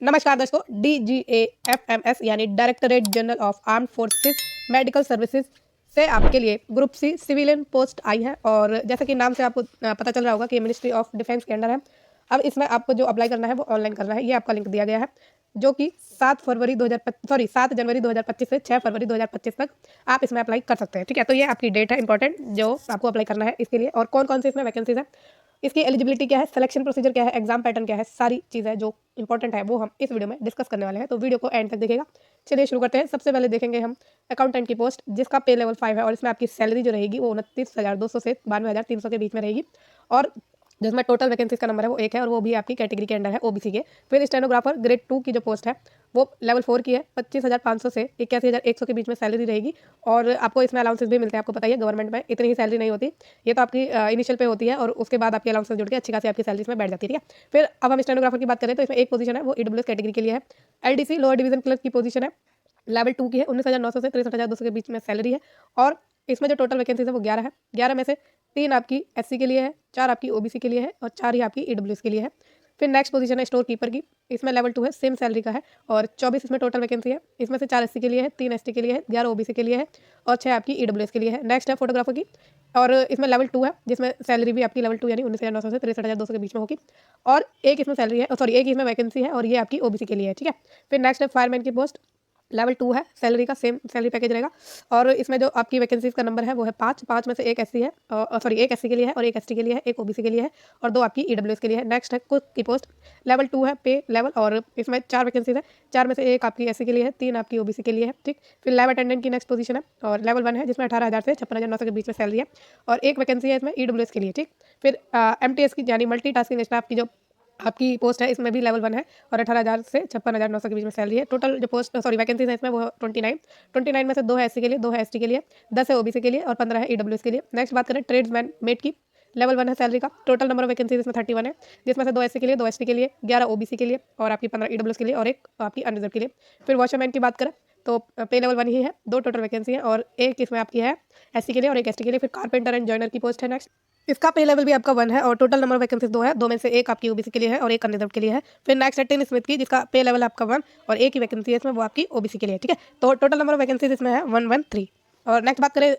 नमस्कार दोस्तों, DGAFMS यानी directorate general of armed forces medical services से आपके लिए ग्रुप सी सिविलियन पोस्ट आई है। और जैसा कि नाम से आपको पता चल रहा होगा कि ये मिनिस्ट्री ऑफ डिफेंस के अंडर है। अब इसमें आपको जो अप्लाई करना है वो ऑनलाइन करना है। ये आपका लिंक दिया गया है जो कि 7 जनवरी 2025 से 6 फरवरी 2025 तक आप इसमें अप्लाई कर सकते हैं। ठीक है, तो ये आपकी डेट है इंपॉर्टेंट जो आपको अप्लाई करना है इसके लिए। और कौन कौन से इसमें वैकेंसीज है, इसकी एलिजिबिलिटी क्या है, सिलेक्शन प्रोसीजर क्या है, एग्जाम पैटर्न क्या है, सारी चीज़ें जो इंपॉर्टेंट है वो हम इस वीडियो में डिस्कस करने वाले हैं। तो वीडियो को एंड तक देखिएगा। चलिए शुरू करते हैं। सबसे पहले देखेंगे हम अकाउंटेंट की पोस्ट जिसका पे लेवल 5 है और इसमें आपकी सैलरी जो रहेगी वो 29,200 से 92,300 के बीच में रहेगी। और जिसमें टोटल वैकेंसीज का नंबर है वो 1 है और वो भी आपकी कैटेगरी के अंडर है, ओबीसी के। फिर स्टेनोग्राफर ग्रेड 2 की जो पोस्ट है वो लेवल 4 की है। 25,500 से 81,100 के बीच में सैलरी रहेगी। और आपको इसमें अलाउंसेस भी मिलते हैं। आपको पता ही है गवर्नमेंट में इतनी ही सैलरी नहीं होती, ये तो आपकी इनिशियल पे होती है और उसके बाद आपकी अलाउंसेस जुड़ के अच्छी खासी आपकी सैलरी इसमें बैठ जाती है। ठीक है, फिर अब हम स्टेनोग्राफर की बात करें तो इसमें एक पोजीशन है वो ईडब्ल्यूएस कैटेगरी के लिए है। एलडीसी लोअर डिवीजन क्लर्क की पोजीशन है, लेवल 2 की है। 19,900 से 63,200 के बीच में सैलरी है। और इसमें जो टोटल वैकेंसीज है वो 11 है। 11 में से 3 आपकी एससी के लिए है, 4 आपकी ओबीसी के लिए है और 4 ही आपकी ईडब्ल्यूएस के लिए है। फिर नेक्स्ट पोजीशन है स्टोर कीपर की, इसमें लेवल 2 है, सेम सैलरी का है और 24 इसमें टोटल वैकेंसी है। इसमें से 4 एससी के लिए है, 3 एसटी के लिए है, 11 ओबीसी के लिए है और 6 आपकी ईडब्ल्यूएस के लिए है। नेक्स्ट है फोटोग्राफर की और इसमें लेवल 2 है जिसमें सैलरी भी आपकी लेवल 2 यानी 19,900 से 63,200 के बीच में होगी। और एक इसमें सैलरी है, सॉरी एक इसमें वैकेंसी है और ये आपकी ओबीसी के लिए है। ठीक है, फिर नेक्स्ट है फायरमैन की पोस्ट, लेवल 2 है, सैलरी का सेम सैलरी पैकेज रहेगा। और इसमें जो आपकी वैकेंसीज का नंबर है वो है 5 में से एक एससी है, सॉरी एक एससी के लिए है और एक एसटी के लिए है, एक ओबीसी के लिए है और 2 आपकी ईडब्ल्यूएस के लिए है। नेक्स्ट है कुक की पोस्ट, लेवल 2 है पे लेवल और इसमें 4 वैकेंसीज है। 4 में से एक आपकी एससी के लिए है, 3 आपकी ओबीसी के लिए है। ठीक, फिर लैब अटेंडेंट की नेक्स्ट पोजीशन है और लेवल 1 है जिसमें 18,000 से 56,900 के बीच में सैलरी है और एक वैकेंसी है इसमें ईडब्ल्यूएस के लिए। ठीक, फिर एमटीएस की यानी मल्टीटास्किंग स्टाफ की जो आपकी पोस्ट है इसमें भी लेवल 1 है और 18,000 से 56,900 के बीच में सैलरी है। टोटल जो पोस्ट वैकेंसीज है इसमें वो 29 में से 2 है एससी के लिए, 2 है एसटी के लिए, 10 है ओबीसी के लिए और 15 है ईडब्ल्यूएस के लिए। नेक्स्ट बात करें ट्रेड्समैन मेट की, लेवल 1 है सैलरी का। टोटल नंबर ऑफ वैकेंसीज इसमें 31 है जिसमें से 2 एससी के लिए, 2 एसटी के लिए, 11 ओबीसी के लिए और आपकी 15 ईडब्ल्यूएस के लिए और एक आपकी अनरिजर्व के लिए। फिर वॉशरमैन की बात करें तो पे लेवल 1 ही है, 2 टोटल वैकेंसी है और एक इसमें आपकी है एससी के लिए और एक एसटी के लिए। फिर कारपेंटर एंड जॉइनर की पोस्ट है नेक्स्ट, इसका पे लेवल भी आपका 1 है और टोटल नंबर ऑफ वैकेंसीज 2 है, 2 में से एक आपकी ओबीसी के लिए है और एक अनरिजर्व के लिए है। फिर नेक्स्ट है टिन स्मिथ की जिसका पे लेवल आपका 1 और एक ही वैकेंसी है इसमें वो आपकी ओबीसी के लिए। ठीक है, तो टोटल नंबर ऑफ वैकेंसीज इसमें है 113। और नेक्स्ट बात करें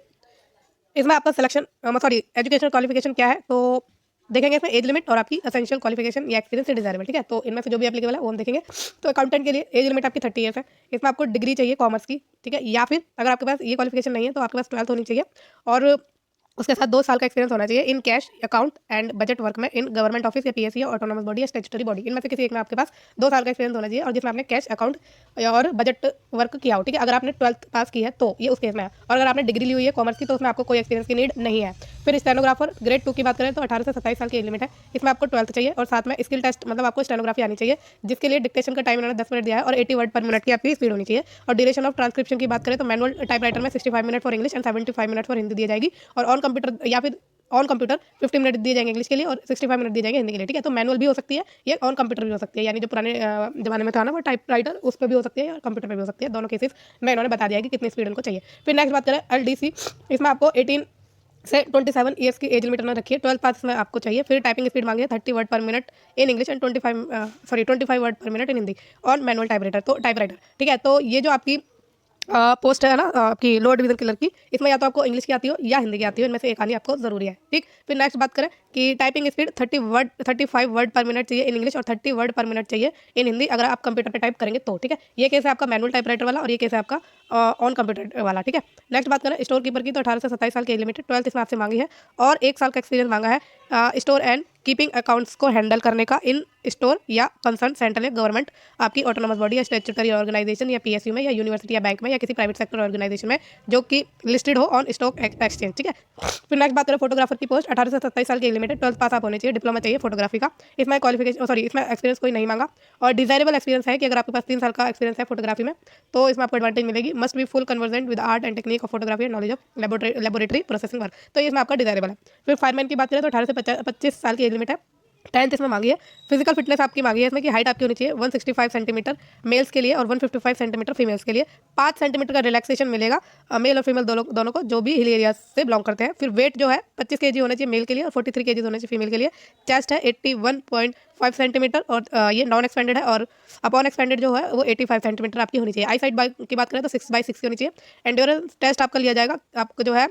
इसमें आपका सिलेक्शन एजुकेशनल क्वालिफिकेशन क्या है तो देखेंगे इसमें एज लिमिट और आपकी एसेंशियल क्वालिफिकेशन या एक्सपीरियंस से डिजायरेबल। ठीक है, तो इनमें से जो भी एप्लीकेबल है वो हम देखेंगे। तो अकाउंटेंट के लिए एज लिमिट आपकी 30 ईयर्स है। इसमें आपको डिग्री चाहिए कॉमर्स की, ठीक है, या फिर अगर आपके पास ये क्वालिफिकेशन नहीं है तो आपके पास 12th होनी चाहिए और उसके साथ 2 साल का एक्सपीरियंस होना चाहिए in cash account and budget work में इन गवर्नमेंट ऑफिस या पीएससी या ऑटोनोमस बॉडी या स्टैट्यूटरी बॉडी। इनमें से किसी एक में आपके पास 2 साल का एक्सपीरियंस होना चाहिए और जिसमें आपने कैश अकाउंट और बजट वर्क किया हो। ठीक है, अगर आपने 12th पास की है तो ये उस केस में है और अगर आपने डिग्री ली हुई है कॉमर्स की तो उसमें आपको कोई एक्सपीरियंस की नीड नहीं है। फिर स्टेनोग्राफर ग्रेड 2 की बात करें तो 18 से 27 साल की एज लिमिट है। इसमें आपको 12th चाहिए और साथ में स्किल टेस्ट मतलब आपको स्टेनोग्राफी आनी चाहिए जिसके लिए डिक्टेशन का टाइम इन्होंने 10 मिनट दिया है और 80 वर्ड पर मिनट की आपकी स्पीड होनी चाहिए। और ड्यूरेशन ऑफ ट्रांसक्रिप्शन की बात करें तो मैनुअल टाइपराइटर में 65 minute for English and 75 minute for Hindi दी जाएगी और ऑन कंप्यूटर या फिर ऑन कंप्यूटर 50 मिनट दिए जाएंगे इंग्लिश के लिए और 65 मिनट दिए जाएंगे हिंदी के लिए। ठीक है, तो मैनुअल भी हो सकती है, ये ऑन कंप्यूटर भी हो सकती है, यानी जो पुराने जमाने में था ना वो टाइप राइटर उस पर भी हो सकती है और कंप्यूटर पर भी हो सकती है। दोनों केसेस में इन्होंने बता दिया है कि कितनी स्पीड उनको चाहिए। फिर नेक्स्ट बात करें एलडीसी, इसमें आपको 18 से 27 ईयर्स की एज लिमिट रखी है। 12 पास में आपको चाहिए। फिर टाइपिंग स्पीड मांगी है 30 वर्ड पर minute in English and 25 word पर मिनट इन हिंदी और मैनुअल टाइपराइटर। ठीक है, तो ये जो आपकी पोस्ट है ना आपकी लोअर डिवीजन क्लर्क की, इसमें या तो आपको इंग्लिश की आती हो या हिंदी की आती हो, इनमें से एक आनी आपको जरूरी है। ठीक, फिर नेक्स्ट बात करें कि टाइपिंग स्पीड 35 वर्ड पर मिनट चाहिए इन इंग्लिश और 30 वर्ड पर मिनट चाहिए इन हिंदी अगर आप कंप्यूटर पे टाइप करेंगे तो। ठीक है, ये केस है आपका मैनुअल टाइपराइटर वाला और ये केस है आपका ऑन कंप्यूटर वाला। ठीक है, नेक्स्ट बात करें स्टोर कीपर की तो 18 से 27 साल की एज लिमिट है। 12th इसमें आपसे मांगी है और 1 साल का एक्सपीरियंस मांगा है स्टोर एंड कीपिंग अकाउंट्स को हैंडल करने का इन स्टोर या कंसर्न सेंट्रल गवर्नमेंट आपकी ऑटोनोमस बॉडी या स्टैट्यूटरी ऑर्गेनाइजेशन या पीएसयू में या यूनिवर्सिटी या बैंक में या किसी प्राइवेट सेक्टर ऑर्गेनाइजेशन में जो कि लिस्टेड हो ऑन स्टॉक एक्सचेंज। ठीक है, फिर नेक्स्ट बात करें फोटोग्राफर की पोस्ट 18 से 27 साल की लिमिटेड 12th पास आप होने चाहिए, डिप्लोमा चाहिए फोटोग्राफी का। इसमें क्वालिफिकेशन इसमें एक्सपीरियंस कोई नहीं मांगा और डिजायरेबल एक्सपीरियंस है कि अगर आपके पास 3 साल का एक्सपीरियंस है फोटोग्राफी में तो इसमें आपको एडवांटेज मिलेगी। Must be full convergent with art and technique of photography and knowledge of laboratory processing work, तो इसमें आपका डिजायरेबल है। फिर फायरमैन की बात करें तो 18 से 25 साल की एज लिमिट है। 10th इसमें मांगी है। फिजिकल फिटनेस आपकी मांगी है इसमें कि हाइट आपकी होनी चाहिए 165 सेंटीमीटर मेल्स के लिए और 155 सेंटीमीटर फीमेल्स के लिए। 5 सेंटीमीटर का रिलैक्सेशन मिलेगा मेल और फीमेल दोनों को, जो भी हिल एरिया से बिलोंग करते हैं। फिर वेट जो है 25 केजी होना चाहिए मेल के लिए और 43 केजी होना चाहिए फीमेल के लिए। चेस्ट है 81.5 सेंटीमीटर और ये नॉन एक्सपेंडेड है, और अपॉन एक्सपेंडेड जो है वो 85 सेंटीमीटर आपकी होनी चाहिए। आई साइड की बात करें तो 6/6 की होनी चाहिए। एंड्योरेंस टेस्ट आपका लिया जाएगा, आपको जो है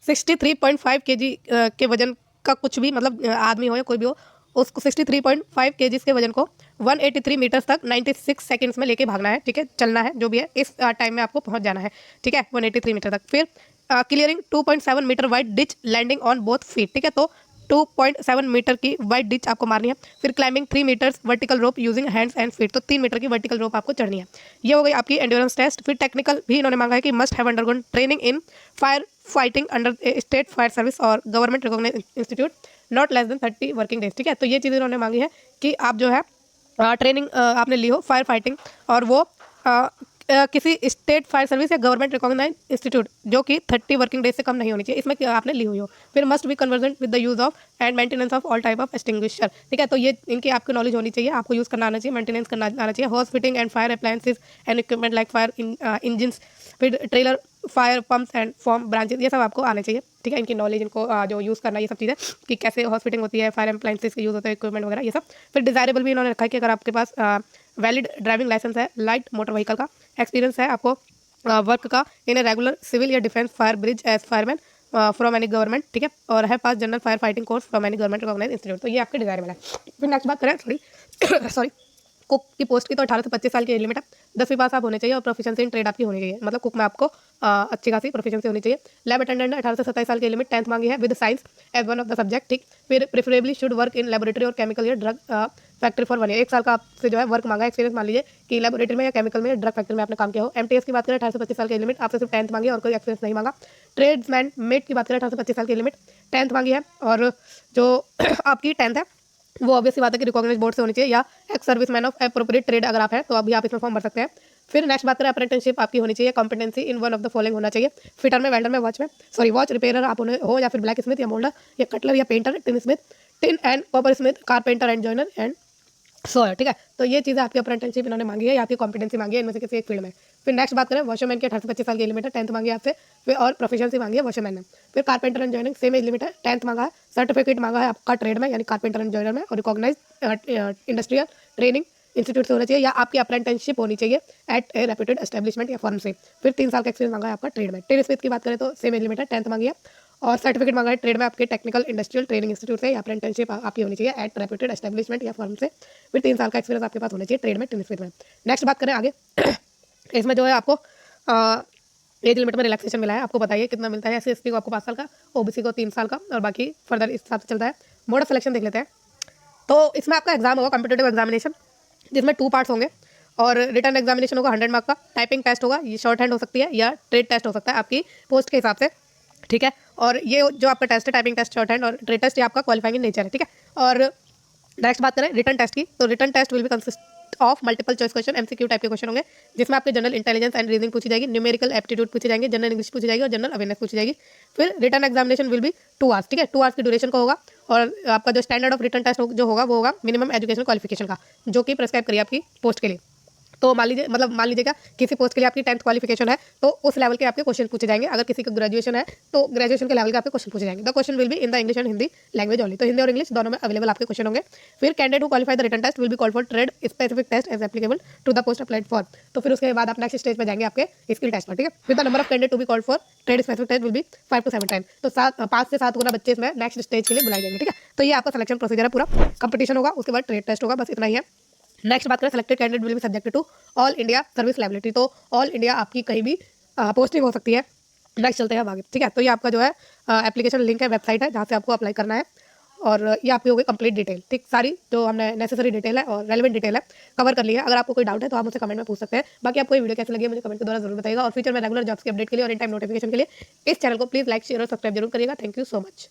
63.5 केजी के वजन का कुछ भी, मतलब आदमी हो या कोई भी हो, उसको 63.5 केजीज के वजन को 183 मीटर्स तक 96 सेकंड्स में लेके भागना है, ठीक है, चलना है, जो भी है इस टाइम में आपको पहुंच जाना है, ठीक है, 183 मीटर तक। फिर clearing 2.7 metre wide ditch landing on both feet, ठीक है, तो 2.7 मीटर की वाइड डिच आपको मारनी है। फिर climbing 3 metres vertical rope using hands and feet, तो 3 मीटर की वर्टिकल रोप आपको चढ़नी है। ये हो गई आपकी एंड्योरेंस टेस्ट। फिर टेक्निकल भी इन्होंने मांगा है कि must have undergone training in fire fighting under state fire service और government recognised institute not less than 30 working days, ठीक है। तो ये चीज़ें इन्होंने मांगी है कि आप जो है ट्रेनिंग आपने ली हो फायर फाइटिंग, और वो किसी स्टेट फायर सर्विस या गवर्नमेंट रिकॉग्नाइज इंस्टीट्यूट जो कि 30 वर्किंग डेज से कम नहीं होनी चाहिए, इसमें आपने ली हुई हो। फिर must be convergent with the use of and maintenance of all type of extinguisher, ठीक है, तो ये इनकी आपको नॉलेज होनी चाहिए, आपको यूज़ करना आना चाहिए, मेंटेनेंस करना आना चाहिए। Horse fitting and fire appliances and equipment like fire engines, फिर trailer fire pumps and form branches, ये सब आपको आने चाहिए, ठीक है। इनकी नॉलेज, इनको जो यूज़ करना, ये सब चीज़ें कि कैसे हॉर्स फिटिंग होती है, फायर अप्लायंसेज का यूज़ होता है, इक्विपमेंट वगैरह ये सब। फिर डिजायरेबल भी इन्होंने रखा है कि अगर आपके पास वैलिड ड्राइविंग लाइसेंस है, लाइट मोटर व्हीकल का एक्सपीरियंस है आपको, वर्क का इन ए रेगुलर सिविल या defence fire brigade as fireman from any government, ठीक है, और है पास general fire fighting course from any government recognised institute, तो ये आपके डिजायरेबल है। फिर नेक्स्ट बात करें सॉरी कुक की पोस्ट की, तो 18 से 25 साल की एज लिमिट है। 10वीं पास आप होने चाहिए और प्रोफिशिएंसी इन ट्रेड आपकी होनी चाहिए, मतलब कुक में आपको अच्छी खासी प्रोफिशिएंसी होनी चाहिए। लैब अटेंडेंट 18 से 27 साल की लिमिट, 10th मांगी है with science as one of the subject, ठीक। फिर preferably should work in laboratory और केमिकल या ड्रग फैक्ट्री फॉर 1 ईयर, 1 साल का आपसे जो है वर्क मांगा है, एक्सपीरियंस मान लीजिए कि लेबोरेटरी में या केमिकल में या ड्रग फैक्ट्री में आपने काम किया हो। एमटीएस की बात करें 18 से 25 साल की लिमिट, आपसे सिर्फ 10th मांगी है और कोई एक्सपीरियंस नहीं मांगा। ट्रेड्समैन मेट की बात करें 18 से 25 साल की लिमिट, 10th मांगी है, और जो आपकी 10th है वो ऑब्वियसली बात है कि रिकॉग्नाइज्ड बोर्ड से होनी चाहिए, या ex serviceman of appropriate trade अगर आप हैं तो अभी आप इसमें फॉर्म भर सकते हैं। फिर नेक्स्ट बात करें अप्रेंटिसशिप आपकी होनी चाहिए, competency in one of the following होना चाहिए, फिटर में, वेल्डर में, वॉच रिपेयरर आप हो, या फिर ब्लैक स्मिथ या मोल्डर या कटलर या painter, tinsmith, tin and coppersmith, carpenter and joiner and so, ठीक है, तो ये चीज़ें आपकी अप्रेंटिसशिप इन्होंने मांगी है या आपकी कॉम्पिटेंसी मांगी है इनमें से किसी एक फील्ड में। फिर नेक्स्ट बात करें वॉशरमैन की 18 से 25 साल की लिमिट है, 10th मांगी है आपसे, फिर और प्रोफिशिएंसी मांगी है वॉशरमैन में। फिर carpenter and joining same age limit है, 10th मांगा है, सर्टिफिकेट मांगा है आपका ट्रेड में यानी कारपेंटर एंड जॉइनर में, और रिकॉग्नाइज इंडस्ट्रियल ट्रेनिंग इंस्टीट्यूट से होना चाहिए, या आपकी अप्रेंटिसशिप होनी चाहिए एट ए रेप्यूटेड एस्टेब्लिशमेंट या फर्म से। फिर 3 साल का एक्सपीरियंस मांगा है आपका ट्रेड में। टिन स्मिथ की बात करें तो सेम एज लिमिट है, 10th मांगी है, और सर्टिफिकेट मांगा है ट्रेड में आपके टेक्निकल इंडस्ट्रियल ट्रेनिंग इंस्टीट्यूट से, या अप्रेंटिसशिप आपकी होनी चाहिए एट रेप्यूटेड एस्टेब्लिशमेंट या फर्म से। फिर 3 साल का एक्सपीरियंस आपके पास होना चाहिए ट्रेड में, टिन स्मिथ में। नेक्स्ट बात करें आगे इसमें जो है आपको एज लिमिट में रिलैक्सेशन मिला है, आपको बताइए कितना मिलता है। SC/ST को आपको 5 साल का, OBC को 3 साल का, और बाकी फर्दर इस हिसाब से चलता है। मोड ऑफ सिलेक्शन देख लेते हैं, तो इसमें आपका एग्जाम होगा कॉम्पिटेटिव एग्जामिनेशन, जिसमें 2 पार्ट्स होंगे, और रिटर्न एग्जामिनेशन होगा 100 मार्क का, टाइपिंग टेस्ट होगा, ये शॉर्ट हैंड हो सकती है या ट्रेड टेस्ट हो सकता है आपकी पोस्ट के हिसाब से, ठीक है। और ये जो आपका टेस्ट है टाइपिंग टेस्ट, शॉर्ट हैंड और ट्रेड टेस्ट, ये आपका क्वालिफाइंग इन नेचर है, ठीक है। और नेक्स्ट बात करें रिटर्न टेस्ट की, तो written test will be consist of multiple choice question, MCQ type के क्वेश्चन होंगे, जिसमें आपके जनरल इंटेलिजेंस एंड रीजनिंग पूछी जाएगी, न्यूमेरिकल एप्टीट्यूड पूछे जाएंगे, जनरल इंग्लिश पूछी जाएगी और जनरल अवेयरनेस पूछी जाएगी। फिर return examination will be 2 hours, ठीक है, 2 आवर्स की ड्यूरेशन का होगा, और आपका जो स्टैंडर्ड ऑफ रिटर्न टेस्ट जो होगा वो होगा मिनिमम एजुकेशन क्वालिफिकेशन का, जो कि प्रिस्क्राइब करिए आपकी पोस्ट के लिए। तो मान लीजिएगा किसी पोस्ट के लिए आपकी 10th क्वालिफिकेशन है, तो उस लेवल के आपके क्वेश्चन पूछे जाएंगे। अगर किसी का ग्रेजुएशन है तो ग्रेजुएशन के लेवल के आपके क्वेश्चन पूछे जाएंगे। The question will be in the English and Hindi language only, तो हिंदी और इंग्लिश दोनों में अवेलेबल आपके क्वेश्चन होंगे। फिर candidate who qualify the written test will be called for trade specific test as applicable to the post applied for, तो फिर उसके बाद आप नेक्स्ट स्टेज पे जाएंगे आपके स्किल टेस्ट पर, ठीक है। फिर the number of candidate to be called for trade specific test will be 5 to 7 time, तो 5 से 7 गुना बच्चे इसमें नेक्स्ट स्टेज के लिए बुलाए जाएंगे, ठीक है। तो ये आपका सिलेक्शन प्रोसीजर है, पूरा कंपटीशन होगा, उसके बाद ट्रेड टेस्ट होगा, बस इतना ही है। नेक्स्ट बात करें selected candidate will be subjected to all India service liability, तो ऑल इंडिया आपकी कहीं भी पोस्टिंग हो सकती है। नेक्स्ट चलते हैं आगे, ठीक है। तो ये आपका जो है एप्लीकेशन लिंक है, वेबसाइट है जहाँ से आपको अप्लाई करना है, और ये आपकी हो गई कंप्लीट डिटेल, ठीक, सारी जो हमने नेसेसरी डिटेल है और रेलेवेंट डिटेल है कवर कर लिया है। अगर आपको कोई डाउट है तो आप मुझसे कमेंट में पूछ सकते हैं। बाकी आपको ये वीडियो कैसे लगी मुझे कमेंट के द्वारा जरूर बताइएगा, और फ्यूचर में रेगुलर जॉब्स के अपडेट के लिए और इन टाइम नोटिफिकेशन के लिए इस चैनल को प्लीज लाइक, शेयर और सब्सक्राइब जरूर करिएगा। Thank you so much.